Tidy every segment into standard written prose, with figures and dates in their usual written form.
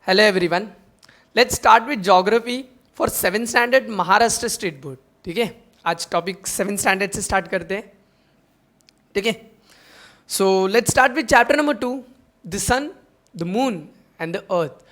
Hello everyone, let's start with geography for 7th standard Maharashtra state board. ठीक है, आज topic 7th standard से start करते हैं. ठीक है, so let's start with chapter number 2, the sun, the moon and the earth.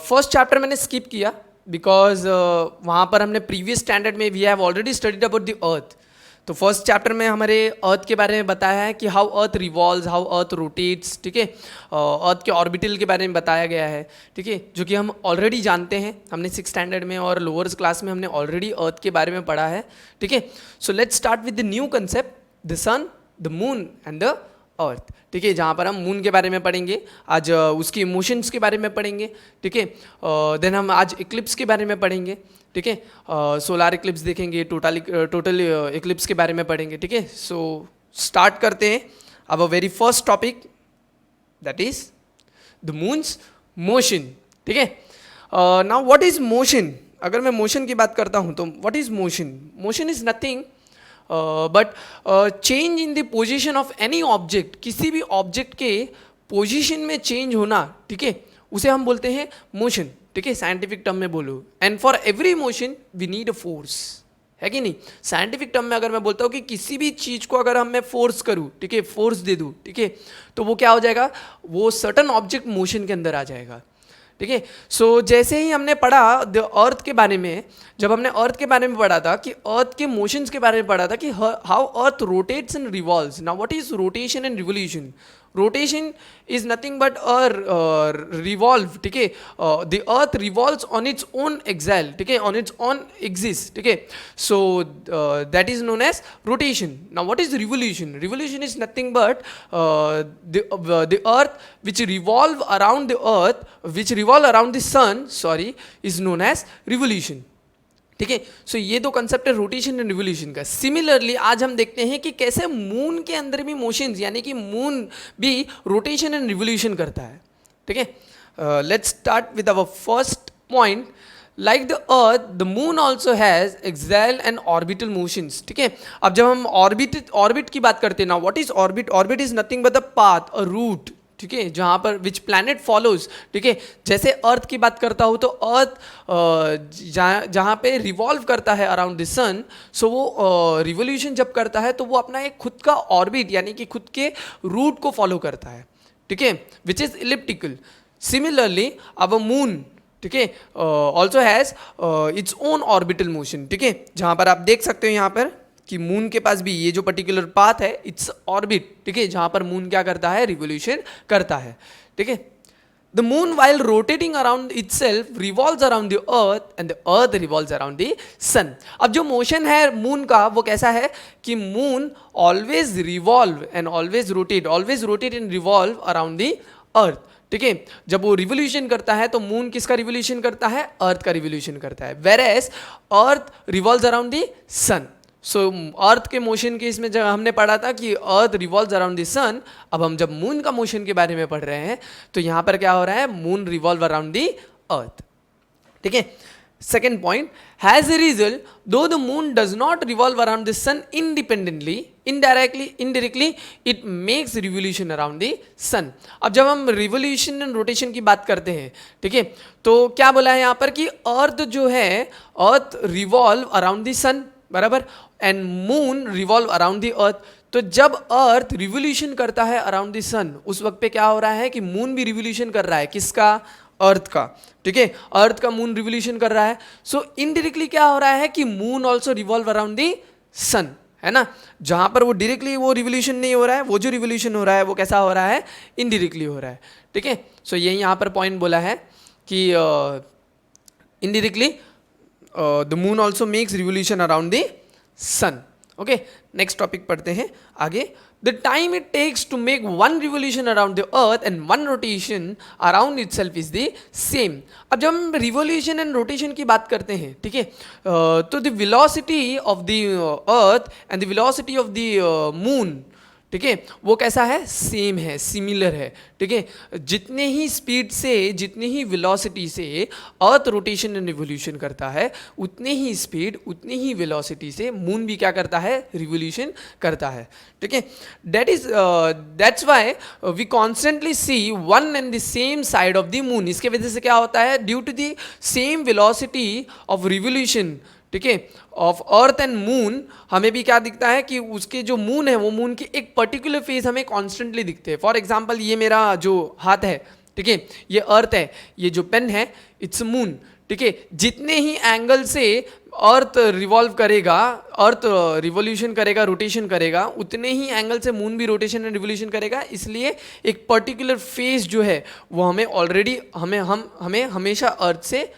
First chapter मैंने skip किया बिकॉज वहाँ पर हमने प्रीवियस स्टैंडर्ड में we have already studied about the earth. तो फर्स्ट चैप्टर में हमारे अर्थ के बारे में बताया है कि how earth revolves, how earth rotates. ठीक है, अर्थ के ऑर्बिटल के बारे में बताया गया है. ठीक है, जो कि हम ऑलरेडी जानते हैं, हमने 6th स्टैंडर्ड में और लोअर्स क्लास में हमने ऑलरेडी अर्थ के बारे में पढ़ा है. ठीक है, so let's start with the new concept, the sun, the moon and the earth. ठीक है, जहाँ पर हम मून के बारे में पढ़ेंगे, आज उसकी इमोशंस के बारे में पढ़ेंगे. ठीक है, देन हम आज इक्लिप्स के बारे में पढ़ेंगे. ठीक है, सोलार इक्लिप्स देखेंगे, टोटल इक्लिप्स के बारे में पढ़ेंगे. ठीक है, सो स्टार्ट करते हैं. अब a very first topic that is the moons motion. ठीक है, नाउ व्हाट इज मोशन. अगर मैं मोशन की बात करता हूँ तो what is motion. Motion is nothing but change in the position of any object. किसी भी ऑब्जेक्ट के पोजिशन में चेंज होना, ठीक है, उसे हम बोलते हैं मोशन. ठीक है, साइंटिफिक टर्म में बोलो. And for every motion we need a force, है कि नहीं. साइंटिफिक टर्म में अगर मैं बोलता हूँ कि किसी भी चीज़ को अगर हम मैं फोर्स करूँ, ठीक है, फोर्स दे दूँ, ठीक है, तो वो क्या हो जाएगा, वो सर्टन ऑब्जेक्ट मोशन के अंदर आ जाएगा. ठीक है, सो जैसे ही हमने पढ़ा द अर्थ के बारे में, जब हमने अर्थ के बारे में पढ़ा था कि अर्थ के मोशंस के बारे में पढ़ा था कि how earth rotates and revolves. Now what is rotation and revolution. Rotation is nothing but revolve. ठीक है, the earth revolves on its own axle. ठीक है, ऑन इट्स ओन एग्जिस्ट. ठीक है, so that is known as rotation. Now what is revolution. Revolution is nothing but the earth which revolve around the earth, which revolve around the sun, sorry, is known as revolution. ठीक है, सो ये दो concept है rotation and revolution का. Similarly आज हम देखते हैं कि कैसे मून के अंदर भी मोशंस, यानी कि मून भी रोटेशन एंड रिवोल्यूशन करता है. ठीक है, let's start with our first point. Like the earth, the moon also has axial and orbital motions. ठीक है, अब जब हम ऑर्बिट की बात करते हैं ना, what is orbit. Orbit is nothing but the path, a route. ठीक है, जहाँ पर विच प्लैनेट फॉलोज. ठीक है, जैसे अर्थ की बात करता हूँ तो अर्थ जहाँ पे रिवॉल्व करता है अराउंड द सन, सो वो रिवोल्यूशन जब करता है तो वो अपना एक खुद का ऑर्बिट यानी कि खुद के रूट को फॉलो करता है. ठीक है, विच इज इलिप्टिकल. सिमिलरली अब मून, ठीक है, also has its own orbital motion. ठीक है, जहाँ पर आप देख सकते हो यहाँ पर कि मून के पास भी ये जो पर्टिकुलर पाथ है इट्स ऑर्बिट. ठीक है, जहाँ पर मून क्या करता है, रिवोल्यूशन करता है. ठीक है, the moon while rotating around itself revolves around the earth and the earth revolves around the sun. अब जो मोशन है मून का वो कैसा है कि moon always revolve and always rotate and revolve around the earth. ठीक है, जब वो रिवोल्यूशन करता है तो मून किसका रिवोल्यूशन करता है, अर्थ का रिवोल्यूशन करता है. Whereas earth revolves around the sun. So earth के मोशन के इसमें जब हमने पढ़ा था कि earth revolves around the sun, अब हम जब मून का मोशन के बारे में पढ़ रहे हैं तो यहाँ पर क्या हो रहा है, moon revolve around the earth. ठीक है, second point, has a result though the moon does not revolve around the sun independently, indirectly it makes revolution around the sun. अब जब हम रिवोल्यूशन एंड रोटेशन की बात करते हैं, ठीक है, तो क्या बोला है यहाँ पर कि अर्थ जो है, अर्थ रिवॉल्व अराउंड द सन, बराबर, and moon revolve around the earth. तो जब अर्थ रिवोल्यूशन करता है अराउंड द सन, उस वक्त पे क्या हो रहा है कि मून भी रिवोल्यूशन कर रहा है. किसका, अर्थ का. ठीक है, अर्थ का मून रिवोल्यूशन कर रहा है. सो इनडायरेक्टली क्या हो रहा है कि moon also revolve around the sun, है ना. जहां पर वो डायरेक्टली वो रिवोल्यूशन नहीं हो रहा है, वो जो रिवोल्यूशन हो रहा है वो कैसा हो रहा है, इनडायरेक्टली हो रहा है. ठीक है, सो यही यहाँ पर पॉइंट बोला है कि indirectly the moon also makes revolution around the sun. Okay, next topic पढ़ते हैं आगे. The time it takes to make one revolution around the earth and one rotation around itself is the same. अब जब हम revolution and rotation की बात करते हैं, ठीक है, तो the velocity of the earth and the velocity of the moon, ठीक है, वो कैसा है, सेम है, सिमिलर है। ठीक है, जितने ही स्पीड से, जितने ही वेलोसिटी से अर्थ रोटेशन एंड रिवोल्यूशन करता है, उतने ही स्पीड, उतने ही वेलोसिटी से मून भी क्या करता है, रिवोल्यूशन करता है। ठीक है, that's why we constantly see one and the same side of the moon. इसके वजह से क्या होता है, due to the same velocity of revolution, ठीक है, ऑफ अर्थ एंड मून, हमें भी क्या दिखता है कि उसके जो मून है, वो मून के एक पर्टिकुलर फेज हमें कॉन्स्टेंटली दिखते हैं। फॉर एग्जाम्पल, ये मेरा जो हाथ है, ठीक है, ये अर्थ है, ये जो पेन है, इट्स मून। ठीक है, जितने ही एंगल से अर्थ रिवॉल्व करेगा, अर्थ रिवोल्यूशन करेगा, रोटेशन करेगा, उतने ही एंगल से मून भी रोटेशन एंड रिवोल्यूशन करेगा। इसलिए एक पर्टिकुलर फेज जो है वो हमें ऑलरेडी हमें हमेशा अर्थ से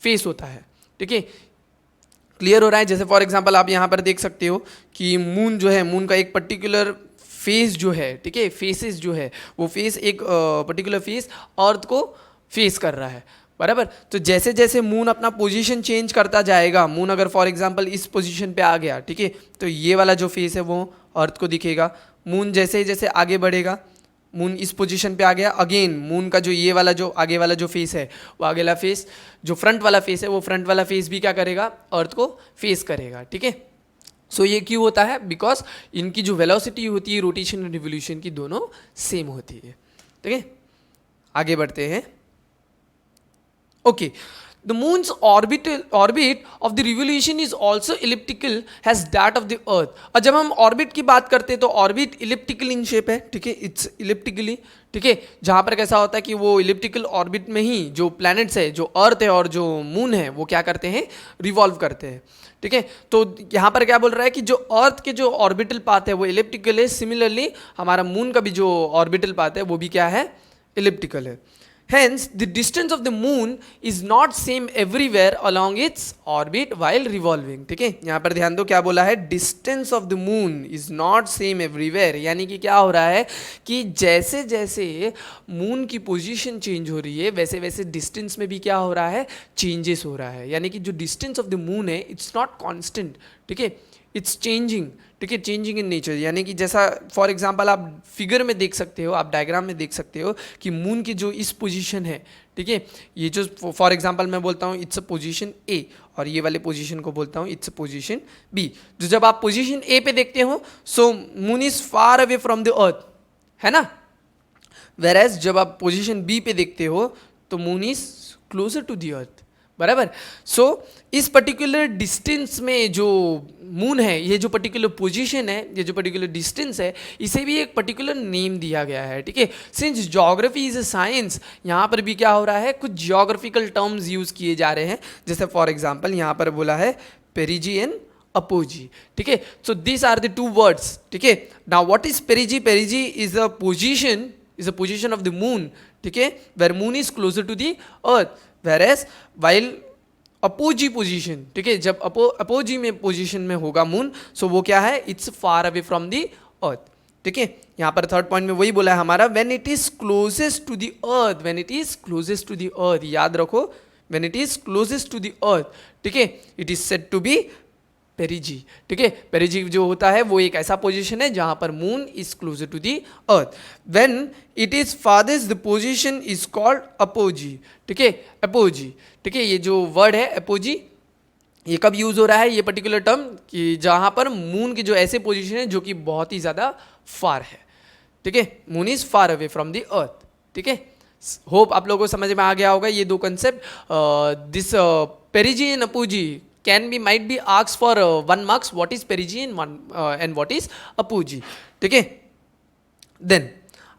फेस होता है। ठीक है, क्लियर हो रहा है। जैसे फॉर एग्जांपल आप यहाँ पर देख सकते हो कि मून जो है, मून का एक पर्टिकुलर फेस जो है, ठीक है, फेसेस जो है, वो फेस एक पर्टिकुलर फेस अर्थ को फेस कर रहा है, बराबर। तो जैसे जैसे मून अपना पोजीशन चेंज करता जाएगा, मून अगर फॉर एग्जांपल इस पोजीशन पे आ गया, ठीक है, तो ये वाला जो फेस है वो अर्थ को दिखेगा। मून जैसे जैसे आगे बढ़ेगा, मून इस पोजीशन पे आ गया, अगेन मून का जो ये वाला जो आगे वाला जो फेस है, वो आगे वाला फेस, जो फ्रंट वाला फेस है, वो फ्रंट वाला फेस भी क्या करेगा, अर्थ को फेस करेगा। ठीक है, सो ये क्यों होता है, बिकॉज इनकी जो वेलोसिटी होती है रोटेशन और रिवोल्यूशन की, दोनों सेम होती है। ठीक है, आगे बढ़ते हैं। Okay, the moon's orbit of the revolution is also elliptical as that of the earth। और जब हम ऑर्बिट की बात करते हैं तो ऑर्बिट इलिप्टिकल इन शेप है, ठीक है, इट्स इलिप्टिकली, ठीक है, जहाँ पर कैसा होता है कि वो इलिप्टिकल ऑर्बिट में ही जो प्लैनेट्स है, जो अर्थ है और जो मून है, वो क्या करते हैं, रिवॉल्व करते हैं। ठीक है, तो यहाँ पर क्या बोल रहा है कि जो अर्थ के जो ऑर्बिटल पाथ है वो इलिप्टिकल है, सिमिलरली हमारा मून का भी जो ऑर्बिटल पाथ है वो भी क्या है, इलिप्टिकल है। Hence, the distance of the moon is not same everywhere along its orbit while revolving। ठीक है, यहाँ पर ध्यान दो क्या बोला है, distance of the moon is not same everywhere। यानी कि क्या हो रहा है कि जैसे जैसे मून की पोजीशन चेंज हो रही है, वैसे वैसे डिस्टेंस में भी क्या हो रहा है, चेंजेस हो रहा है। यानी कि जो डिस्टेंस ऑफ द मून है, इट्स नॉट कॉन्स्टेंट, ठीक है, इट्स चेंजिंग। ठीक है, चेंजिंग इन नेचर। यानी कि जैसा फॉर एग्जांपल आप फिगर में देख सकते हो, आप डायग्राम में देख सकते हो कि मून की जो इस पोजीशन है, ठीक है, ये जो फॉर एग्जांपल मैं बोलता हूँ इट्स अ पोजीशन ए, और ये वाले पोजीशन को बोलता हूँ इट्स अ पोजीशन बी। जो जब आप पोजीशन ए पे देखते हो, so moon is far away from the earth, है ना। वेरएज जब आप पोजीशन बी पे देखते हो तो moon is closer to the earth, बराबर। सो इस पर्टिकुलर डिस्टेंस में जो मून है, ये जो पर्टिकुलर पोजीशन है, ये जो पर्टिकुलर डिस्टेंस है, इसे भी एक पर्टिकुलर नेम दिया गया है। ठीक है, since geography is a science, यहाँ पर भी क्या हो रहा है, कुछ ज्योग्राफिकल टर्म्स यूज किए जा रहे हैं। जैसे फॉर एग्जांपल यहाँ पर बोला है पेरिजी एंड अपोजी। ठीक है, so this are the two words. ठीक है, now what is perigee? Perigee is a position of the moon, ठीक है, where moon is closer to the earth, whereas while apogee position, ठीक है, जब अपोजी में पोजीशन में होगा मून, सो वो क्या है, it's far away from the earth. ठीक है, यहाँ पर थर्ड पॉइंट में वही बोला है हमारा, when it is closest to the earth, when it is closest to the earth, याद रखो, when it is closest to the earth, ठीक है, it is said to be perigee. ठीक है, पेरिजी जो होता है वो एक ऐसा पोजीशन है जहां पर moon is closer to the earth. When it is farthest the position is called apogee. ठीक है, अपोजी। ठीक है, ये जो वर्ड है अपोजी, ये कब यूज हो रहा है, ये पर्टिकुलर टर्म, कि जहां पर मून की जो ऐसे पोजीशन है जो कि बहुत ही ज्यादा फार है। ठीक है, moon is far away from the earth. ठीक है, होप आप लोगों को समझ में आ गया होगा ये दो concept. This पेरिजी and apogee might be asked for 1 marks, what is perigee and what is apogee। ठीक है, देन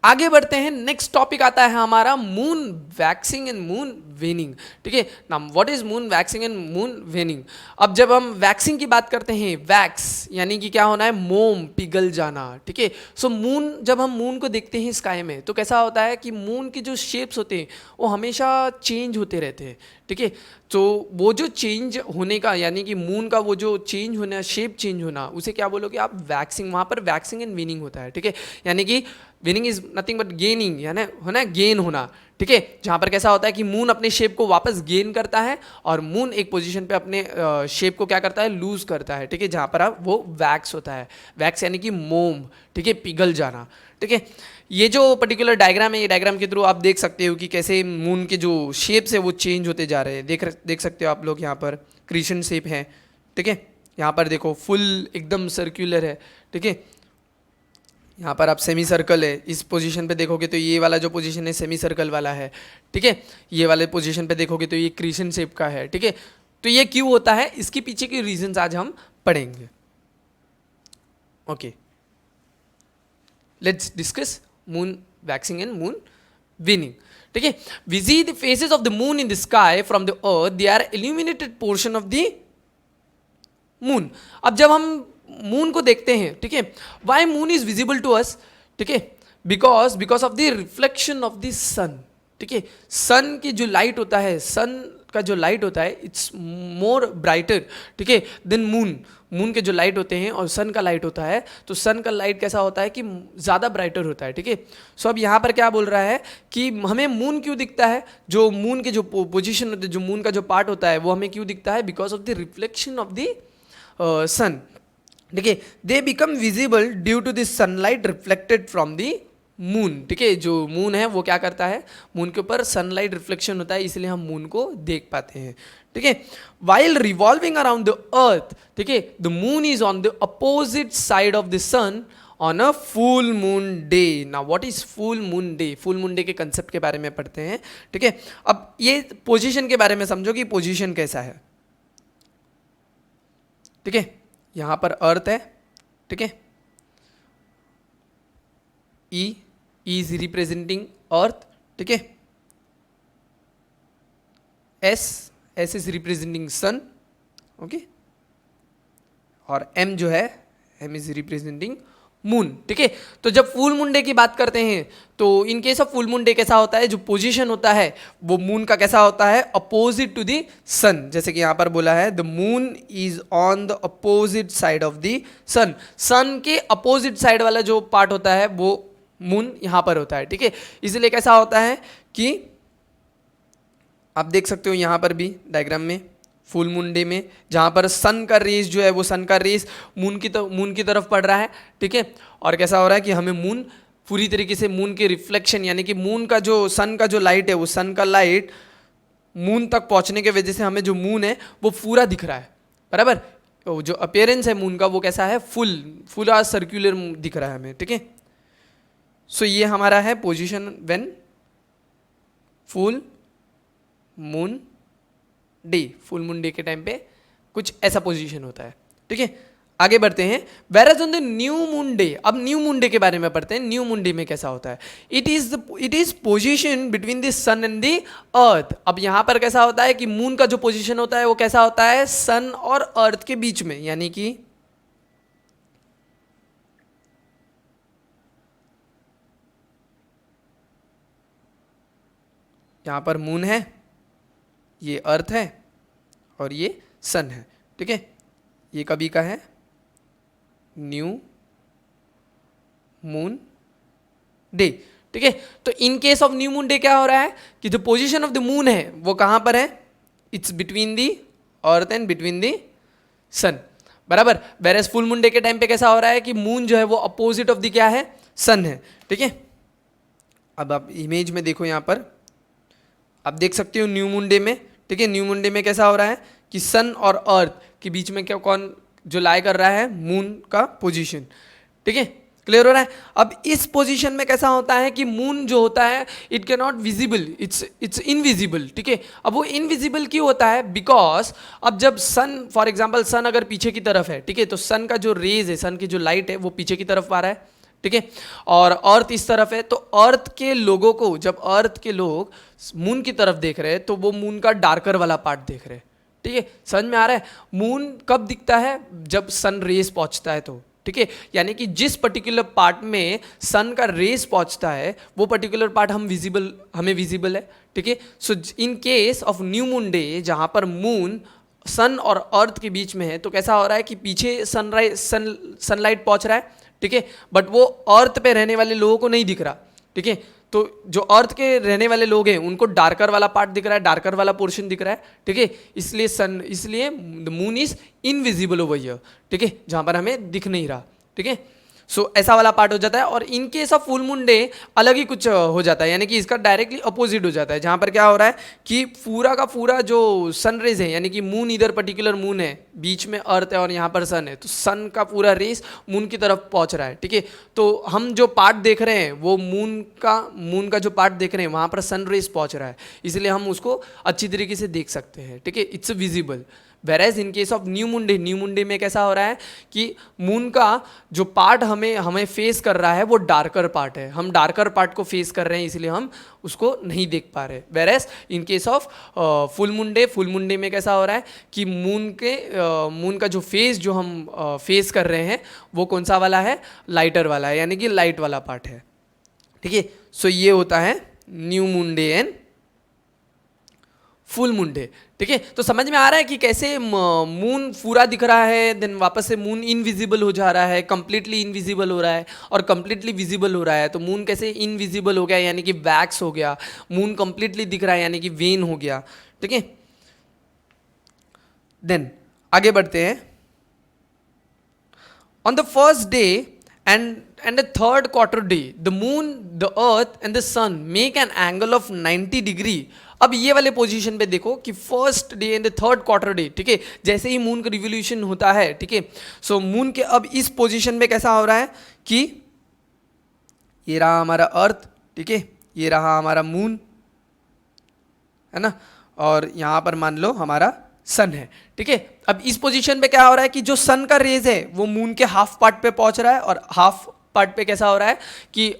आगे बढ़ते हैं। नेक्स्ट टॉपिक आता है हमारा moon waxing and moon waning. ठीक है, now what is moon waxing and moon waning? अब जब हम वैक्सिंग की बात करते हैं, वैक्स यानी कि क्या होना है, मोम पिघल जाना। ठीक है, सो मून, जब हम मून को देखते हैं स्काई में, तो कैसा होता है कि मून के जो शेप्स होते हैं वो हमेशा चेंज होते रहते हैं। ठीक है, तो वो जो चेंज होने का, यानी कि मून का वो जो चेंज होना, शेप चेंज होना, उसे क्या बोलोगे आप, वैक्सिंग। वहाँ पर वैक्सिंग एंड वेनिंग होता है। ठीक है, यानी कि winning is nothing but gaining, है ना गेन होना, ठीक है। जहाँ पर कैसा होता है कि मून अपने शेप को वापस गेन करता है और मून एक पोजीशन पे अपने शेप को क्या करता है, लूज करता है, ठीक है। जहाँ पर अब वो वैक्स होता है, वैक्स यानी कि मोम, ठीक है, पिघल जाना, ठीक है। ये जो पर्टिकुलर डायग्राम है, ये डायग्राम के थ्रू आप देख सकते हो कि कैसे मून के जो शेप्स है वो चेंज होते जा रहे हैं। देख सकते हो आप लोग, यहाँ पर क्रिशन शेप है, ठीक है। यहाँ पर देखो फुल एकदम सर्कुलर है, ठीक है। यहाँ पर आप सेमी सर्कल है, इस पोजीशन पे देखोगे तो ये वाला जो पोजीशन है सेमी सर्कल वाला है, ठीक है। ये वाले पोजीशन पे देखोगे तो ये क्रिशन शेप का है, ठीक है। तो ये क्यों होता है, इसके पीछे के रीजंस आज हम पढ़ेंगे। Okay, let's discuss moon waxing and moon waning, ठीक है। We see the phases of the moon in the sky from the earth, they are illuminated portion of the moon. अब जब हम मून को देखते हैं, ठीक है, why moon is visible to us, ठीक है, because of the reflection of the sun, ठीक है। सन की जो लाइट होता है, सन का जो लाइट होता है, इट्स मोर ब्राइटर, ठीक है, देन मून। मून के जो लाइट होते हैं और सन का लाइट होता है, तो सन का लाइट कैसा होता है कि ज़्यादा ब्राइटर होता है, ठीक है। सो अब यहाँ पर क्या बोल रहा है कि हमें मून क्यों दिखता है, जो मून के जो पोजिशन होते हैं, जो मून का जो पार्ट होता है वो हमें क्यों दिखता है, because of the reflection of the sun, ठीक है। They become visible due to this sunlight reflected from the moon, ठीक है। जो मून है वो क्या करता है, मून के ऊपर सनलाइट रिफ्लेक्शन होता है, इसलिए हम मून को देख पाते हैं, ठीक है। While revolving around the earth, ठीक है, the moon is on the opposite side of the sun on a full moon day. Now what is full moon day, full moon day के कंसेप्ट के बारे में पढ़ते हैं, ठीक है। अब ये पोजीशन के बारे में समझो कि पोजीशन कैसा है, ठीक है। यहाँ पर अर्थ है, ठीक है, ई इज रिप्रेजेंटिंग अर्थ, ठीक है। S is representing sun, okay, और एम जो है, एम इज रिप्रेजेंटिंग मून, ठीक है। तो जब फुल मून डे की बात करते हैं तो इन case of full moon day कैसा होता है, जो पोजीशन होता है वो मून का कैसा होता है, अपोजिट टू द सन। जैसे कि यहाँ पर बोला है the moon is on the opposite side of the sun. Sun के अपोजिट साइड वाला जो पार्ट होता है वो मून यहाँ पर होता है, ठीक है। इसलिए कैसा होता है कि आप देख सकते हो यहाँ पर भी डायग्राम में फुल मून डे में, जहाँ पर सन का रेस जो है वो सन का रेस मून की तरफ पड़ रहा है, ठीक है। और कैसा हो रहा है कि हमें मून पूरी तरीके से मून के रिफ्लेक्शन, यानी कि मून का जो सन का जो लाइट है, वो सन का लाइट मून तक पहुँचने के वजह से हमें जो मून है वो पूरा दिख रहा है, बराबर। तो जो अपीयरेंस है मून का वो कैसा है, फुल सर्क्यूलर दिख रहा है हमें, ठीक है। सो ये हमारा है position when full moon day, full moon day के टाइम पे कुछ ऐसा पोजीशन होता है, ठीक है। आगे बढ़ते हैं। Where on the new moon day, अब न्यू मून डे के बारे में पढ़ते हैं। न्यू मून डे में कैसा होता है, it is position between the sun and the earth. अब यहाँ पर कैसा होता है कि मून का जो पोजीशन होता है वो कैसा होता है, सन और अर्थ के बीच में, यानी कि यहाँ पर मून है, ये अर्थ है और ये सन है, ठीक है। ये कभी का है, न्यू मून डे, ठीक है। तो इन case of new moon day क्या हो रहा है कि जो पोजीशन ऑफ द मून है वो कहाँ पर है, it's between the earth and between the sun, बराबर। वेरएज फुल मून डे के टाइम पे कैसा हो रहा है कि मून जो है वो अपोजिट ऑफ द क्या है, सन है, ठीक है। अब आप इमेज में देखो, यहाँ पर आप देख सकते हो न्यू मून डे में, ठीक है। न्यू मून डे में कैसा हो रहा है कि सन और अर्थ के बीच में क्या कौन जो लाई कर रहा है, मून का पोजीशन, ठीक है। क्लियर हो रहा है। अब इस पोजीशन में कैसा होता है कि मून जो होता है it can not visible, it's invisible, ठीक है। अब वो इनविजिबल क्यों होता है, बिकॉज अब जब सन, फॉर एग्जाम्पल सन अगर पीछे की तरफ है, ठीक है, तो सन का जो रेज है, सन की जो लाइट है वो पीछे की तरफ आ रहा है, ठीक है। और अर्थ इस तरफ है, तो अर्थ के लोगों को, जब अर्थ के लोग मून की तरफ देख रहे हैं तो वो मून का डार्कर वाला पार्ट देख रहे हैं, ठीक है। समझ में आ रहा है। मून कब दिखता है, जब सन रेस पहुंचता है तो, ठीक है। यानी कि जिस पर्टिकुलर पार्ट में सन का रेस पहुंचता है वो पर्टिकुलर पार्ट हमें विजिबल है, ठीक है। So in case of new moon day, जहां पर मून सन और अर्थ के बीच में है, तो कैसा हो रहा है कि पीछे सनलाइट पहुंच रहा है, ठीक है, बट वो अर्थ पे रहने वाले लोगों को नहीं दिख रहा, ठीक है। तो जो अर्थ के रहने वाले लोग हैं उनको डार्कर वाला पार्ट दिख रहा है, डार्कर वाला पोर्शन दिख रहा है, ठीक है। इसलिए the moon is invisible over here, ठीक है, जहां पर हमें दिख नहीं रहा, ठीक है। सो ऐसा वाला पार्ट हो जाता है। और इन case of full moon day अलग ही कुछ हो जाता है, यानी कि इसका डायरेक्टली अपोजिट हो जाता है, जहां पर क्या हो रहा है कि पूरा का पूरा जो सनरेज है, यानी कि मून इधर पर्टिकुलर मून है, बीच में अर्थ है और यहाँ पर सन है, तो सन का पूरा रेस मून की तरफ पहुंच रहा है, ठीक है। तो हम जो पार्ट देख रहे हैं वो मून का जो पार्ट देख रहे हैं वहाँ पर सन रेस पहुंच रहा है, इसलिए हम उसको अच्छी तरीके से देख सकते हैं, ठीक है, it's visible. वेरेज in case of new moon day में कैसा हो रहा है कि मून का जो पार्ट हमें फेस कर रहा है वो डार्कर पार्ट है, हम डार्कर पार्ट को फेस कर रहे हैं, इसलिए हम उसको नहीं देख पा रहे। Whereas in case of full moon day में कैसा हो रहा है कि मून का जो फेस जो हम फेस कर रहे हैं वो कौन सा वाला है, लाइटर वाला है, यानी कि लाइट वाला पार्ट है, ठीक है। सो ये होता है new moon day and full moon day, ठीक है। तो समझ में आ रहा है कि कैसे मून पूरा दिख रहा है, देन वापस से मून इनविजिबल हो जा रहा है, कंप्लीटली इनविजिबल हो रहा है और कंप्लीटली विजिबल हो रहा है। तो मून कैसे इनविजिबल हो गया, यानी कि वैक्स हो गया, मून कंप्लीटली दिख रहा है यानी कि वेन हो गया, ठीक है। देन आगे बढ़ते हैं। On the first day and the third quarter day, the moon, the earth and the sun make an angle of 90 degree। अब ये वाले पोजीशन पे देखो कि first day and the third quarter day, ठीक है, जैसे ही मून का रिवोल्यूशन होता है, ठीक है। सो मून के अब इस पोजीशन पे कैसा हो रहा है कि ये रहा हमारा अर्थ, ठीक है, ये रहा हमारा मून, है ना, और यहां पर मान लो हमारा सन है, ठीक है। अब इस पोजीशन पे क्या हो रहा है कि जो सन का रेज है वो मून के हाफ पार्ट पे पहुंच रहा है और हाफ पार्ट पे कैसा हो रहा है कि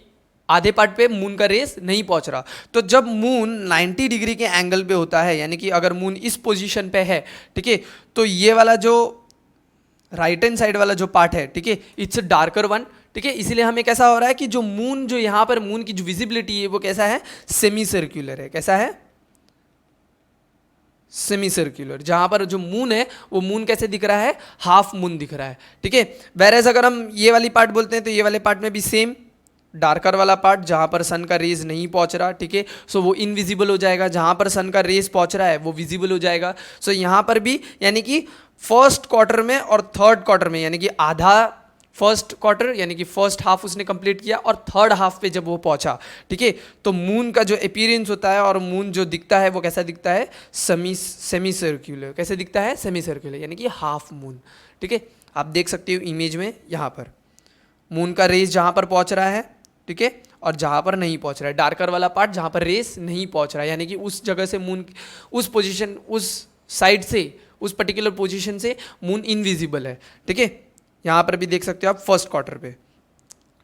आधे पार्ट पे मून का रेस नहीं पहुंच रहा। तो जब मून 90 डिग्री के एंगल पे होता है, यानी कि अगर मून इस पोजीशन पे है, ठीक है, तो ये वाला जो राइट हैंड साइड वाला जो पार्ट है, ठीक है, इट्स डार्कर वन, ठीक है। इसलिए हमें कैसा हो रहा है कि जो मून, जो यहाँ पर मून की जो विजिबिलिटी है वो कैसा है, सेमी सर्क्यूलर है। कैसा है, सेमी सर्क्यूलर। जहां पर जो मून है वो मून कैसे दिख रहा है, हाफ मून दिख रहा है, ठीक है। वेरेज अगर हम ये वाली पार्ट बोलते हैं तो ये वाले पार्ट में भी सेम डार्कर वाला पार्ट जहां पर सन का रेज नहीं पहुंच रहा, ठीक है, सो वो इनविजिबल हो जाएगा। जहां पर सन का रेज पहुंच रहा है वो विजिबल हो जाएगा। सो यहां पर भी यानी कि फर्स्ट क्वार्टर में और थर्ड क्वार्टर में, यानी कि आधा फर्स्ट क्वार्टर यानी कि फर्स्ट हाफ उसने कंप्लीट किया और थर्ड हाफ पे जब वो पहुंचा, ठीक है, तो मून का जो अपीयरेंस होता है और मून जो दिखता है वो कैसा दिखता है, सेमी सर्क्यूलर। कैसे दिखता है, सेमी सर्क्यूलर, यानी कि हाफ मून, ठीक है। आप देख सकते हो इमेज में, यहाँ पर मून का रेस जहाँ पर पहुँच रहा है, ठीक है, और जहाँ पर नहीं पहुँच रहा है, डार्कर वाला पार्ट जहाँ पर रेस नहीं पहुँच रहा है, यानी कि उस जगह से मून, उस पोजिशन, उस साइड से, उस पर्टिकुलर पोजिशन से मून इनविजिबल है, ठीक है। यहाँ पर भी देख सकते हो आप फर्स्ट क्वार्टर पे,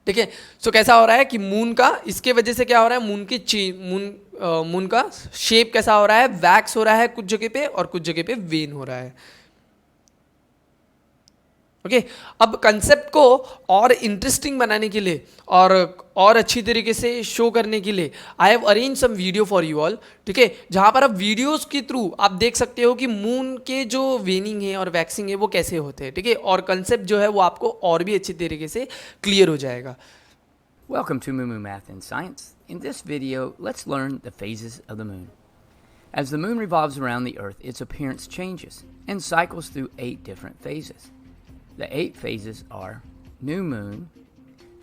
ठीक है। सो कैसा हो रहा है कि मून का, इसके वजह से क्या हो रहा है, मून का शेप कैसा हो रहा है, वैक्स हो रहा है कुछ जगह पे और कुछ जगह पे वेन हो रहा है, ओके। अब कंसेप्ट को और इंटरेस्टिंग बनाने के लिए और अच्छी तरीके से शो करने के लिए I have arrange some video for you all, ठीक है, जहां पर आप वीडियोस के थ्रू आप देख सकते हो कि मून के जो वेनिंग है और वैक्सिंग है वो कैसे होते हैं, ठीक है, और कंसेप्ट जो है वो आपको और भी अच्छी तरीके से क्लियर हो जाएगा। Welcome to Moo Math and Science. In this video, let's learn the phases of the moon. As the moon revolves around the Earth, its appearance changes and cycles through 8 different phases. The 8 phases are new moon,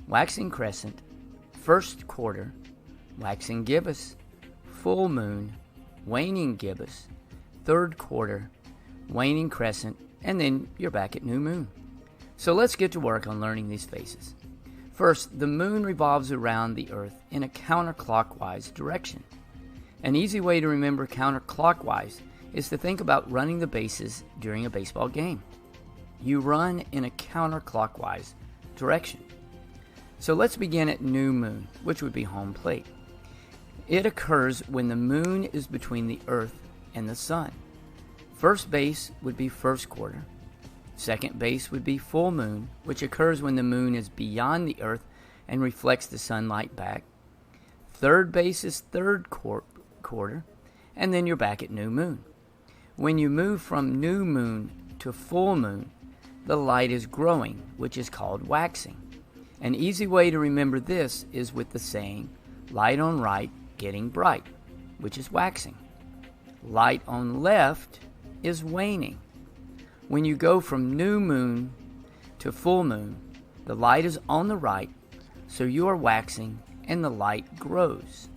waxing crescent, first quarter, waxing gibbous, full moon, waning gibbous, third quarter, waning crescent, and then you're back at new moon. So let's get to work on learning these phases. First, the moon revolves around the Earth in a counterclockwise direction. An easy way to remember counterclockwise is to think about running the bases during a baseball game. You run in a counterclockwise direction. So let's begin at new moon, which would be home plate. It occurs when the moon is between the Earth and the sun. First base would be first quarter. Second base would be full moon, which occurs when the moon is beyond the Earth and reflects the sunlight back. Third base is third quarter, and then you're back at new moon. When you move from new moon to full moon, the light is growing, which is called waxing. An easy way to remember this is with the saying, light on right, getting bright, which is waxing. Light on left is waning. When you go from new moon to full moon, the light is on the right, so you are waxing and the light grows.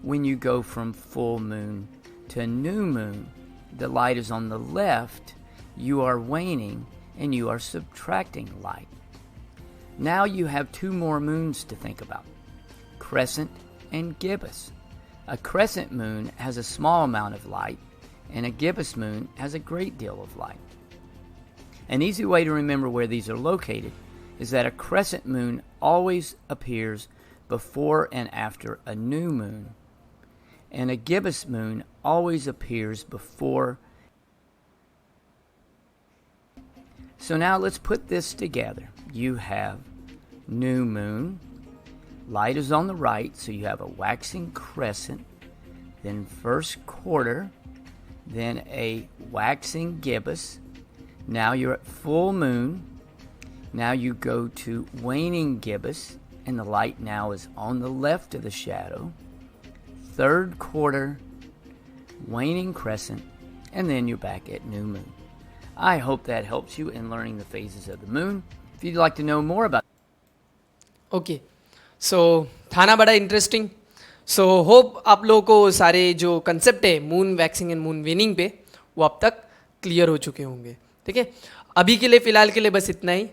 When you go from full moon to new moon, the light is on the left, you are waning and you are subtracting light. Now you have two more moons to think about, crescent and gibbous. A crescent moon has a small amount of light, and a gibbous moon has a great deal of light. An easy way to remember where these are located is that a crescent moon always appears before and after a new moon, and a gibbous moon always appears before. So now let's put this together. You have new moon, light is on the right, so you have a waxing crescent, then first quarter, then a waxing gibbous. Now you're at full moon. Now you go to waning gibbous, and the light now is on the left of the shadow. Third quarter, waning crescent, and then you're back at new moon. I hope that helps you in learning the phases of the moon. If you'd like to know more about okay so था ना बड़ा interesting. So hope आप लोगों को सारे जो concept है moon waxing and moon winning पे वो अब तक क्लियर हो चुके होंगे. ठीक है, अभी के लिए फ़िलहाल के लिए बस इतना ही.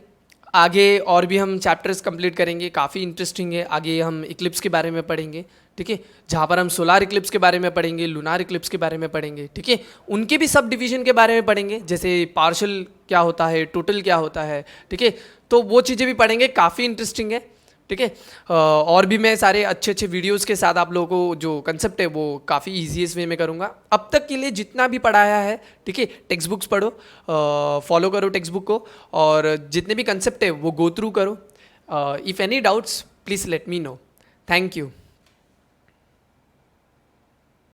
आगे और भी हम चैप्टर्स कंप्लीट करेंगे, काफ़ी इंटरेस्टिंग है. आगे हम इक्लिप्स के बारे में पढ़ेंगे, ठीक है, जहाँ पर हम सोलार इक्लिप्स के बारे में पढ़ेंगे, लूनार इक्लिप्स के बारे में पढ़ेंगे. ठीक है, उनके भी सब डिवीजन के बारे में पढ़ेंगे, जैसे पार्शल क्या होता है, टोटल क्या होता है. ठीक है, तो वो चीज़ें भी पढ़ेंगे, काफ़ी इंटरेस्टिंग है. ठीक है, और भी मैं सारे अच्छे अच्छे वीडियोस के साथ आप लोगों को जो कंसेप्ट है वो काफ़ी ईजीएस्ट वे में करूँगा. अब तक के लिए जितना भी पढ़ाया है, ठीक है, टेक्स्ट बुक्स पढ़ो, फॉलो करो टेक्स्ट बुक को, और जितने भी कंसेप्ट है वो गो थ्रू करो. If any doubts please let me know. Thank you.